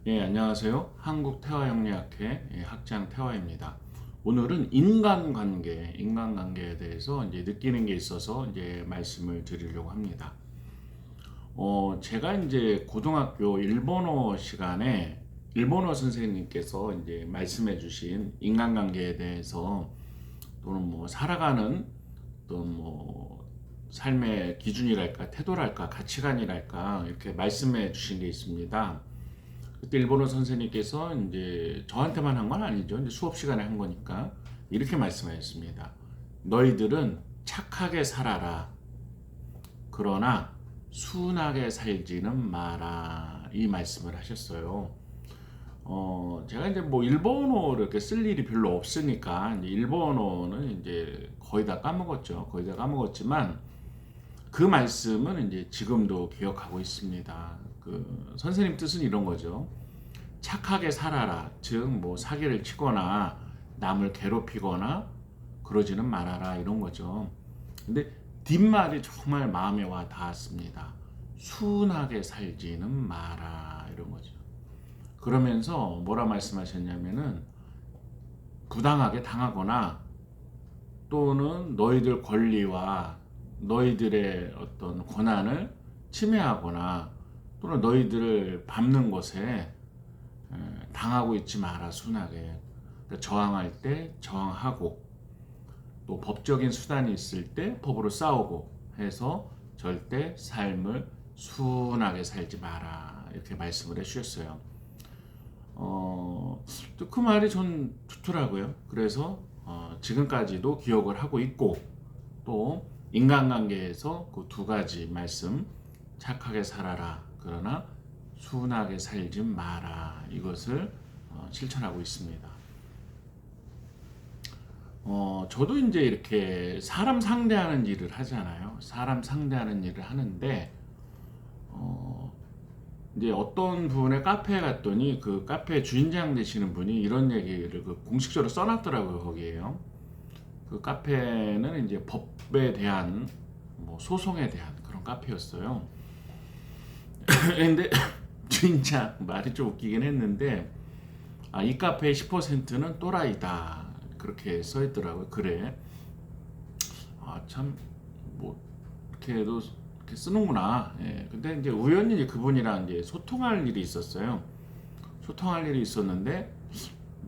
예, 안녕하세요. 한국태화영리학회 학장 태화입니다. 오늘은 인간관계에 대해서 이제 느끼는 게 있어서 이제 말씀을 드리려고 합니다. 제가 이제 고등학교 일본어 시간에 일본어 선생님께서 이제 말씀해 주신 인간관계에 대해서 또는 뭐 살아가는 어떤 뭐 삶의 기준이랄까, 태도랄까, 가치관이랄까 이렇게 말씀해 주신 게 있습니다. 그때 일본어 선생님께서 이제 저한테만 한 건 아니죠. 이제 수업 시간에 한 거니까 이렇게 말씀하셨습니다. 너희들은 착하게 살아라. 그러나 순하게 살지는 마라. 이 말씀을 하셨어요. 제가 이제 뭐 일본어를 이렇게 쓸 일이 별로 없으니까 이제 일본어는 이제 거의 다 까먹었죠. 거의 다 까먹었지만 그 말씀은 이제 지금도 기억하고 있습니다. 그 선생님 뜻은 이런 거죠. 착하게 살아라. 즉, 뭐 사기를 치거나 남을 괴롭히거나 그러지는 말아라. 이런 거죠. 근데 뒷말이 정말 마음에 와 닿았습니다. 순하게 살지는 마라. 이런 거죠. 그러면서 뭐라 말씀하셨냐면은 부당하게 당하거나 또는 너희들 권리와 너희들의 어떤 권한을 침해하거나 또는 너희들을 밟는 것에 당하고 있지 마라. 순하게 저항할 때 저항하고 또 법적인 수단이 있을 때 법으로 싸우고 해서 절대 삶을 순하게 살지 마라. 이렇게 말씀을 해주셨어요. 또 그 말이 전 좋더라고요. 그래서 지금까지도 기억을 하고 있고 또 인간관계에서 그 두 가지 말씀 착하게 살아라 그러나 순하게 살지 마라 이것을 실천하고 있습니다. 저도 이제 이렇게 사람 상대하는 일을 하잖아요. 사람 상대하는 일을 하는데 이제 어떤 분의 카페에 갔더니 그 카페 주인장 되시는 분이 이런 얘기를 그 공식적으로 써놨더라고요. 거기에요. 그 카페는 이제 법에 대한 뭐 소송에 대한 그런 카페였어요. 근데 진짜 말이 좀 웃기긴 했는데 이 카페의 10%는 또라이다 그렇게 써있더라고요. 그래 참 뭐 이렇게 해도 이렇게 쓰는구나. 예. 근데 이제 우연히 이제 그분이랑 이제 소통할 일이 있었어요. 소통할 일이 있었는데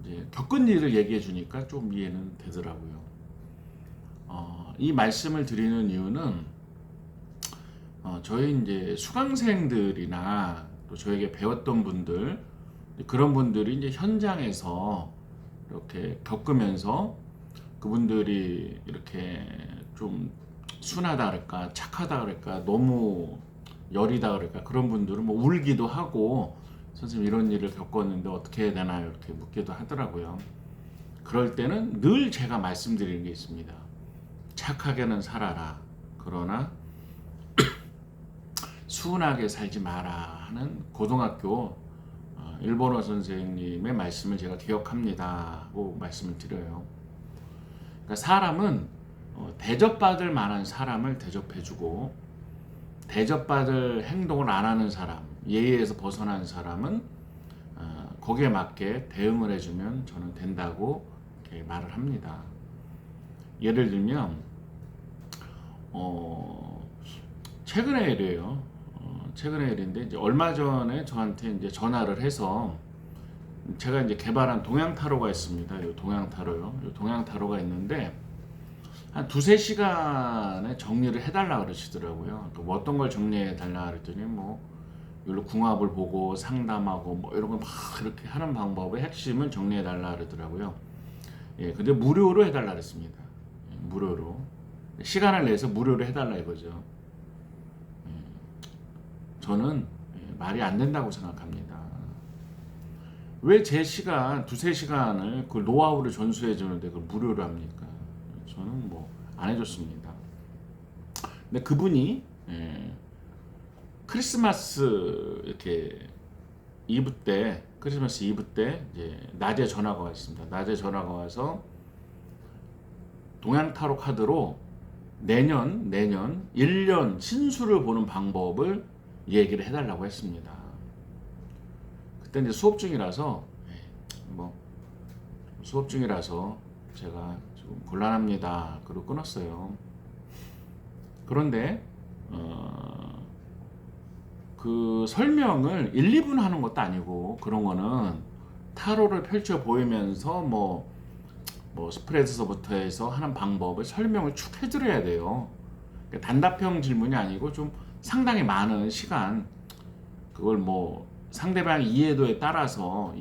이제 겪은 일을 얘기해 주니까 좀 이해는 되더라고요. 이 말씀을 드리는 이유는 저희 이제 수강생들이나 또 저에게 배웠던 분들 그런 분들이 이제 현장에서 이렇게 겪으면서 그분들이 이렇게 좀 순하다 그럴까 착하다 그럴까 너무 여리다 그럴까 그런 분들은 뭐 울기도 하고 선생님 이런 일을 겪었는데 어떻게 해야 되나요 이렇게 묻기도 하더라고요. 그럴 때는 늘 제가 말씀드리는 게 있습니다. 착하게는 살아라. 그러나 순하게 살지 마라 하는 고등학교 일본어 선생님의 말씀을 제가 기억합니다 하고 말씀을 드려요. 그러니까 사람은 대접받을 만한 사람을 대접해주고 대접받을 행동을 안 하는 사람, 예의에서 벗어난 사람은 거기에 맞게 대응을 해주면 저는 된다고 이렇게 말을 합니다. 예를 들면 최근의 일이에요. 최근의 일인데 이제 얼마 전에 저한테 이제 전화를 해서 제가 이제 개발한 동양 타로가 있습니다. 이 동양 타로요. 이 동양 타로가 있는데 한 두세 시간에 정리를 해달라 그러시더라고요. 또 뭐 어떤 걸 정리해 달라 그랬더니 뭐 이걸로 궁합을 보고 상담하고 뭐 이런 걸 막 이렇게 하는 방법의 핵심을 정리해 달라 그러더라고요. 예, 근데 무료로 해달라 그랬습니다. 예, 무료로 시간을 내서 무료로 해달라 이거죠. 저는 말이 안 된다고 생각합니다. 왜 제 시간 두세 시간을 그 노하우를 전수해 주는데 그걸 무료로 합니까? 저는 뭐 안 해줬습니다. 근데 그분이 크리스마스 이렇게 이브 때 크리스마스 이브 때 이제 낮에 전화가 왔습니다. 낮에 전화가 와서 동양 타로 카드로 내년 1년 신수를 보는 방법을 얘기를 해달라고 했습니다. 그때 이제 수업 중이라서 뭐 수업 중이라서 제가 좀 곤란합니다. 그리고 끊었어요. 그런데 그 설명을 1, 2분 하는 것도 아니고 그런 거는 타로를 펼쳐 보이면서 뭐 스프레드서부터 해서 하는 방법을 설명을 쭉 해드려야 돼요. 그러니까 단답형 질문이 아니고 좀 상당히 많은 시간 그걸 뭐 상대방 이해도에 따라서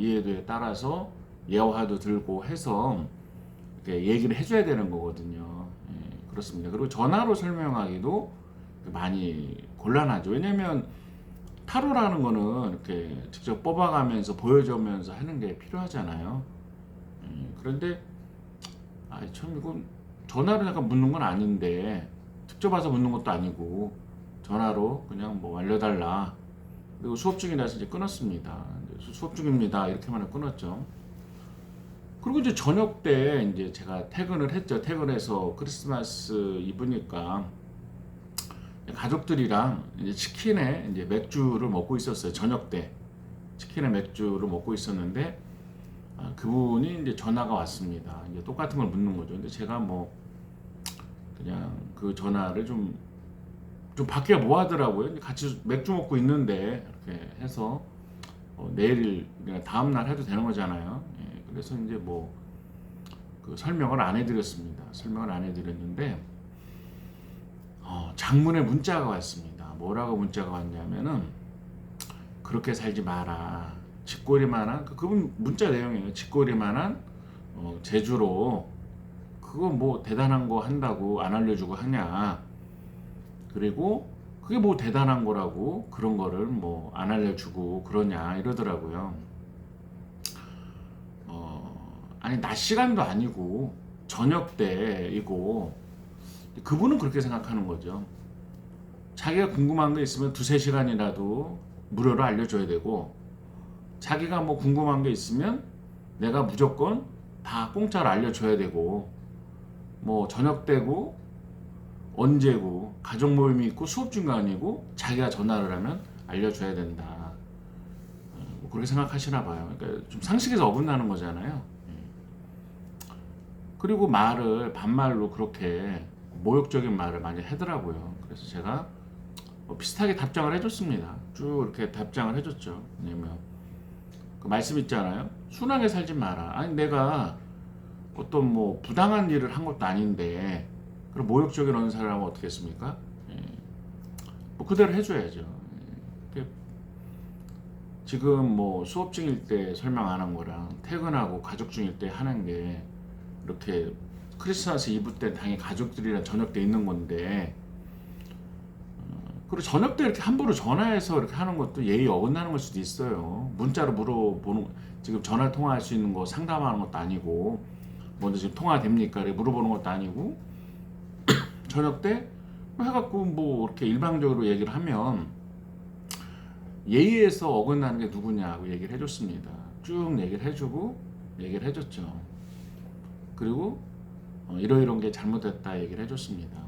예화도 들고 해서 이렇게 얘기를 해줘야 되는 거거든요. 예, 그렇습니다. 그리고 전화로 설명하기도 많이 곤란하죠. 왜냐면 타로라는 거는 이렇게 직접 뽑아가면서 보여주면서 하는 게 필요하잖아요. 그런데 참 이건 전화로 약간 묻는 건 아닌데 직접 와서 묻는 것도 아니고 전화로 그냥 뭐 알려달라. 그리고 수업 중이라서 이제 끊었습니다. 수업 중입니다. 이렇게만 끊었죠. 그리고 이제 저녁 때 이제 제가 퇴근을 했죠. 퇴근해서 크리스마스 이브니까 가족들이랑 이제 치킨에 이제 맥주를 먹고 있었어요. 저녁 때 치킨에 맥주를 먹고 있었는데 그분이 이제 전화가 왔습니다. 이제 똑같은 걸 묻는 거죠. 근데 제가 뭐 그냥 그 전화를 좀 받기가 뭐 하더라고요. 같이 맥주 먹고 있는데 이렇게 해서 내일 그냥 다음 날 해도 되는 거잖아요. 예, 그래서 이제 뭐 그 설명을 안 해드렸습니다. 설명을 안 해드렸는데 장문의 문자가 왔습니다. 뭐라고 문자가 왔냐면은 그렇게 살지 마라. 쥐꼬리만한 그분 문자 내용이에요. 쥐꼬리만한 제주로 그거 뭐 대단한 거 한다고 안 알려주고 하냐. 그리고 그게 뭐 대단한 거라고 그런 거를 뭐 안 알려주고 그러냐 이러더라고요. 아니 낮 시간도 아니고 저녁 때이고 그분은 그렇게 생각하는 거죠. 자기가 궁금한 게 있으면 두세 시간이라도 무료로 알려줘야 되고 자기가 뭐 궁금한 게 있으면 내가 무조건 다 공짜로 알려줘야 되고 뭐 저녁 때고 언제고 가족 모임이 있고 수업 중가 아니고 자기가 전화를 하면 알려줘야 된다. 뭐 그렇게 생각하시나 봐요. 그러니까 좀 상식에서 어긋나는 거잖아요. 그리고 말을 반말로 그렇게 모욕적인 말을 많이 하더라고요. 그래서 제가 비슷하게 답장을 해줬습니다. 쭉 이렇게 답장을 해줬죠. 왜냐면 그 말씀 있잖아요. 순하게 살지 마라. 아니 내가 어떤 뭐 부당한 일을 한 것도 아닌데 그럼 모욕적인 언사를 하면 어떻게 했습니까? 예. 뭐 그대로 해줘야죠. 예. 지금 뭐 수업 중일 때 설명 안 한 거랑 퇴근하고 가족 중일 때 하는 게 이렇게 크리스마스 이브 때 당연히 가족들이랑 저녁 때 있는 건데 그리고 저녁 때 이렇게 함부로 전화해서 이렇게 하는 것도 예의 어긋나는 걸 수도 있어요. 문자로 물어보는 지금 전화 통화할 수 있는 거 상담하는 것도 아니고 먼저 지금 통화됩니까? 이렇게 물어보는 것도 아니고 저녁 때 해갖고 뭐 이렇게 일방적으로 얘기를 하면 예의에서 어긋나는 게 누구냐고 얘기를 해줬습니다. 쭉 얘기를 해주고 얘기를 해줬죠. 그리고 이런 게 잘못됐다 얘기를 해줬습니다.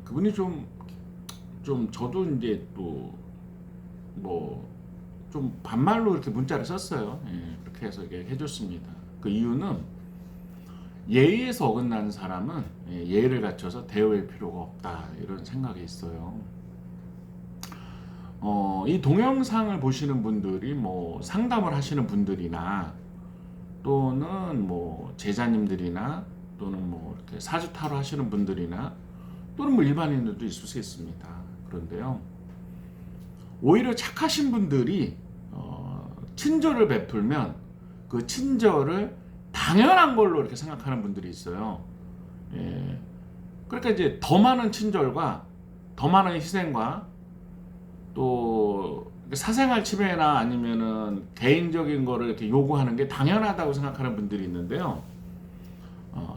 그분이 좀 저도 이제 또 뭐 좀 반말로 이렇게 문자를 썼어요. 예, 그렇게 해서 해줬습니다. 그 이유는 예의에서 어긋나는 사람은 예의를 갖춰서 대우할 필요가 없다 이런 생각이 있어요. 이 동영상을 보시는 분들이 뭐 상담을 하시는 분들이나 또는 뭐 제자님들이나 또는 뭐 이렇게 사주타로 하시는 분들이나 또는 뭐 일반인들도 있을 수 있습니다. 그런데요, 오히려 착하신 분들이 친절을 베풀면 그 친절을 당연한 걸로 이렇게 생각하는 분들이 있어요. 예. 그러니까 이제 더 많은 친절과 더 많은 희생과 또 사생활 침해나 아니면은 개인적인 거를 이렇게 요구하는 게 당연하다고 생각하는 분들이 있는데요.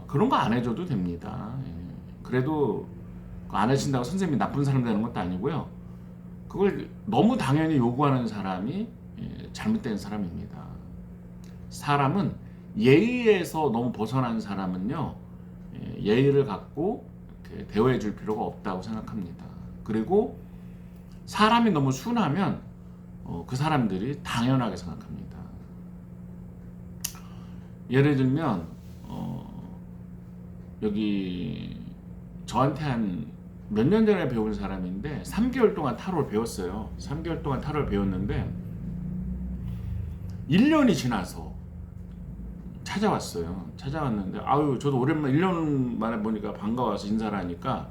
그런 거 안 해줘도 됩니다. 예. 그래도 안 해준다고 선생님이 나쁜 사람 되는 것도 아니고요. 그걸 너무 당연히 요구하는 사람이 잘못된 사람입니다. 사람은 예의에서 너무 벗어난 사람은요, 예의를 갖고 이렇게 대우해 줄 필요가 없다고 생각합니다. 그리고 사람이 너무 순하면 그 사람들이 당연하게 생각합니다. 예를 들면 여기 저한테 한 몇 년 전에 배운 사람인데 3개월 동안 타로를 배웠어요. 3개월 동안 타로를 배웠는데 1년이 지나서 찾아왔어요. 찾아왔는데 아유 저도 오랜만에 1년 만에 보니까 반가워서 인사를 하니까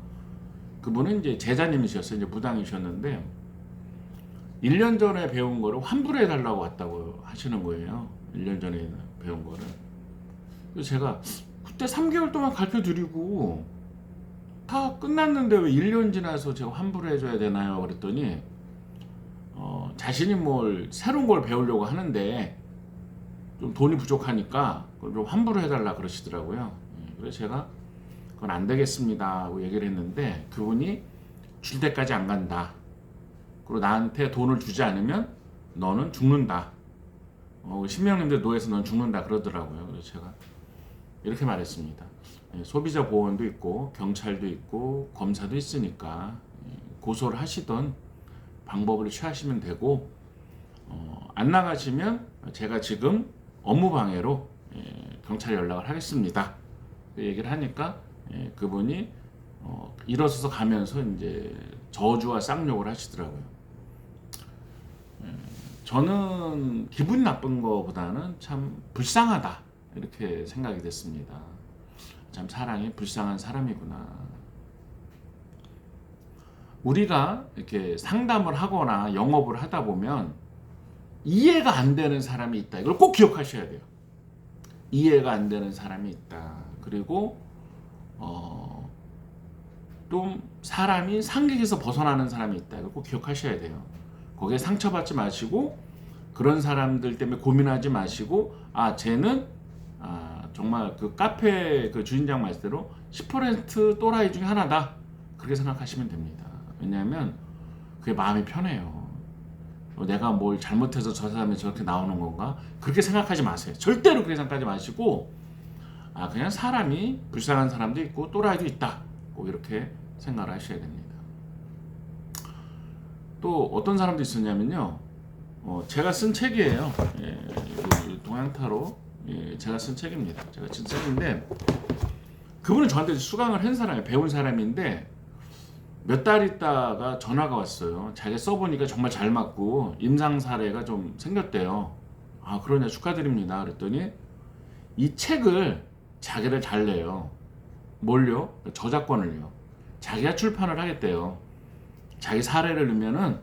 그분은 이제 제자님이셨어요. 이제 무당이셨는데 1년 전에 배운 거를 환불해 달라고 왔다고 하시는 거예요. 1년 전에 배운 거를. 그래서 제가 그때 3개월 동안 가르쳐 드리고 다 끝났는데 왜 1년 지나서 제가 환불해 줘야 되나요? 그랬더니 자신이 뭘 새로운 걸 배우려고 하는데 좀 돈이 부족하니까 그걸 좀 환불을 해달라 그러시더라고요. 그래서 제가 그건 안 되겠습니다 하고 얘기를 했는데 그분이 줄 때까지 안 간다. 그리고 나한테 돈을 주지 않으면 너는 죽는다. 신명님들 노예에서 넌 죽는다 그러더라고요. 그래서 제가 이렇게 말했습니다. 소비자 보호원도 있고 경찰도 있고 검사도 있으니까 고소를 하시던 방법을 취하시면 되고 안 나가시면 제가 지금 업무방해로 경찰에 연락을 하겠습니다. 그 얘기를 하니까 그분이 일어서서 가면서 이제 저주와 쌍욕을 하시더라고요. 저는 기분 나쁜 거보다는 참 불쌍하다 이렇게 생각이 됐습니다. 참 사랑이 불쌍한 사람이구나. 우리가 이렇게 상담을 하거나 영업을 하다 보면 이해가 안 되는 사람이 있다. 이걸 꼭 기억하셔야 돼요. 이해가 안 되는 사람이 있다. 그리고 좀 사람이 상식에서 벗어나는 사람이 있다. 이걸 꼭 기억하셔야 돼요. 거기에 상처받지 마시고 그런 사람들 때문에 고민하지 마시고 쟤는 정말 그 카페 그 주인장 말씀대로 10% 또라이 중에 하나다. 그렇게 생각하시면 됩니다. 왜냐하면 그게 마음이 편해요. 내가 뭘 잘못해서 저 사람이 저렇게 나오는 건가? 그렇게 생각하지 마세요. 절대로 그렇게 생각하지 마시고 그냥 사람이 불쌍한 사람도 있고 또라이도 있다. 꼭 이렇게 생각을 하셔야 됩니다. 또 어떤 사람도 있었냐면요. 제가 쓴 책이에요. 동양타로 제가 쓴 책입니다. 제가 쓴 책인데 그분은 저한테 수강을 한 사람이에요. 배운 사람인데 몇 달 있다가 전화가 왔어요. 자기가 써보니까 정말 잘 맞고 임상 사례가 좀 생겼대요. 그러냐 축하드립니다. 그랬더니 이 책을 자기를 달래요. 뭘요? 저작권을요. 자기가 출판을 하겠대요. 자기 사례를 넣으면은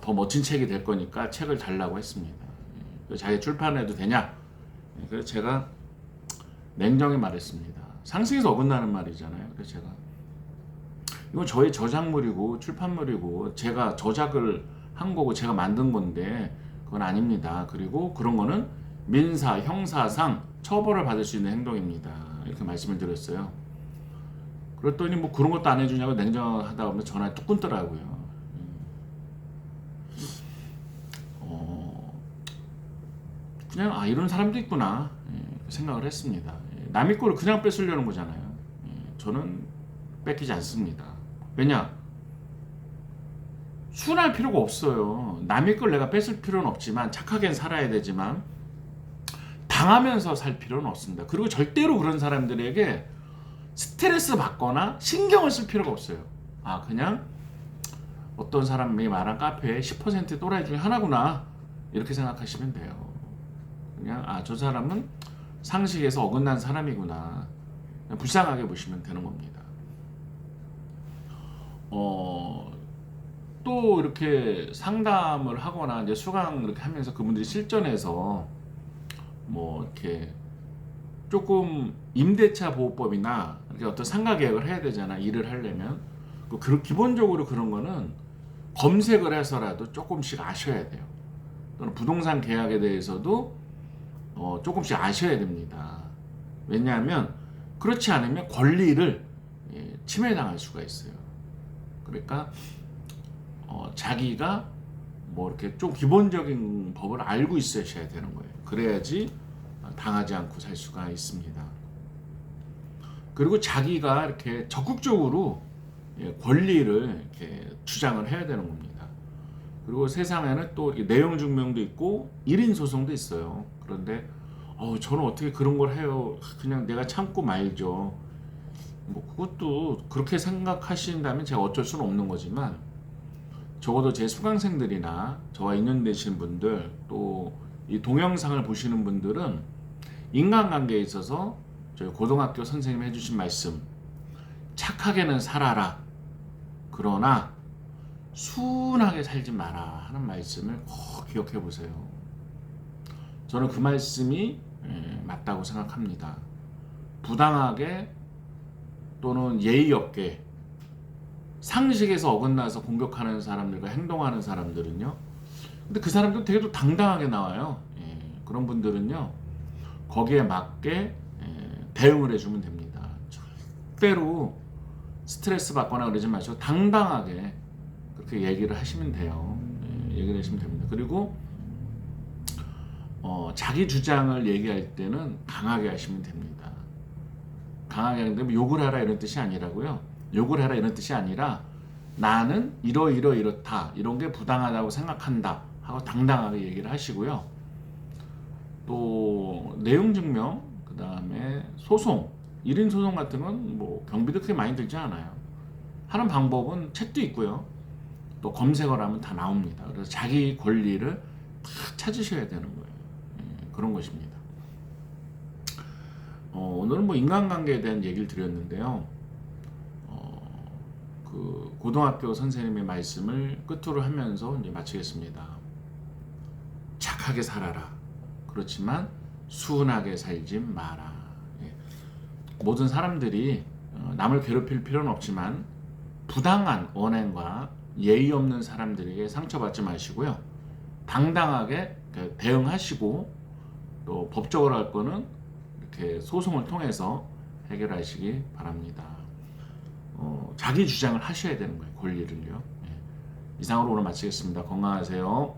더 멋진 책이 될 거니까 책을 달라고 했습니다. 자기 출판해도 되냐? 그래서 제가 냉정히 말했습니다. 상식에서 어긋나는 말이잖아요. 그래서 제가 이건 저의 저작물이고 출판물이고 제가 저작을 한 거고 제가 만든 건데 그건 아닙니다. 그리고 그런 거는 민사, 형사상 처벌을 받을 수 있는 행동입니다. 이렇게 말씀을 드렸어요. 그랬더니 뭐 그런 것도 안 해주냐고 냉정하다 보면 전화에 뚝 끊더라고요. 그냥 이런 사람도 있구나 생각을 했습니다. 남의 거를 그냥 뺏으려는 거잖아요. 저는 뺏기지 않습니다. 왜냐? 순할 필요가 없어요. 남의 걸 내가 뺏을 필요는 없지만 착하게 살아야 되지만 당하면서 살 필요는 없습니다. 그리고 절대로 그런 사람들에게 스트레스 받거나 신경을 쓸 필요가 없어요. 그냥 어떤 사람이 말한 카페에 10% 또라이 중에 하나구나 이렇게 생각하시면 돼요. 그냥 저 사람은 상식에서 어긋난 사람이구나 그냥 불쌍하게 보시면 되는 겁니다. 또 이렇게 상담을 하거나 이제 수강 이렇게 하면서 그분들이 실전에서 뭐 이렇게 조금 임대차 보호법이나 이렇게 어떤 상가 계약을 해야 되잖아. 일을 하려면 기본적으로 그런 거는 검색을 해서라도 조금씩 아셔야 돼요. 또는 부동산 계약에 대해서도 조금씩 아셔야 됩니다. 왜냐하면 그렇지 않으면 권리를 침해당할 수가 있어요. 그러니까 자기가 뭐 이렇게 좀 기본적인 법을 알고 있으셔야 되는 거예요. 그래야지 당하지 않고 살 수가 있습니다. 그리고 자기가 이렇게 적극적으로 권리를 이렇게 주장을 해야 되는 겁니다. 그리고 세상에는 또 내용 증명도 있고 1인 소송도 있어요. 그런데 저는 어떻게 그런 걸 해요? 그냥 내가 참고 말죠. 뭐 그것도 그렇게 생각하신다면 제가 어쩔 수는 없는 거지만 적어도 제 수강생들이나 저와 인연되신 분들 또 이 동영상을 보시는 분들은 인간관계에 있어서 저희 고등학교 선생님이 해주신 말씀 착하게는 살아라 그러나 순하게 살지 마라 하는 말씀을 꼭 기억해 보세요. 저는 그 말씀이 맞다고 생각합니다. 부당하게 또는 예의 없게 상식에서 어긋나서 공격하는 사람들과 행동하는 사람들은요. 근데 그 사람들 되게 또 당당하게 나와요. 그런 분들은요. 거기에 맞게 대응을 해주면 됩니다. 절대로 스트레스 받거나 그러지 마시고 당당하게 그렇게 얘기를 하시면 돼요. 얘기를 하시면 됩니다. 그리고 자기 주장을 얘기할 때는 강하게 하시면 됩니다. 강하게 하는데 욕을 하라 이런 뜻이 아니라고요. 욕을 하라 이런 뜻이 아니라 나는 이렇다 이런 게 부당하다고 생각한다 하고 당당하게 얘기를 하시고요. 또 내용 증명 그 다음에 소송 1인 소송 같은 건 뭐 경비도 그렇게 많이 들지 않아요. 하는 방법은 책도 있고요. 또 검색을 하면 다 나옵니다. 그래서 자기 권리를 딱 찾으셔야 되는 거예요. 그런 것입니다. 오늘은 뭐 인간관계에 대한 얘기를 드렸는데요. 그 고등학교 선생님의 말씀을 끝으로 하면서 이제 마치겠습니다. 착하게 살아라. 그렇지만 순하게 살지 마라. 모든 사람들이 남을 괴롭힐 필요는 없지만 부당한 언행과 예의 없는 사람들에게 상처받지 마시고요. 당당하게 대응하시고 또 법적으로 할 거는 이렇게 소송을 통해서 해결하시기 바랍니다. 자기 주장을 하셔야 되는 거예요. 권리를요. 이상으로 오늘 마치겠습니다. 건강하세요.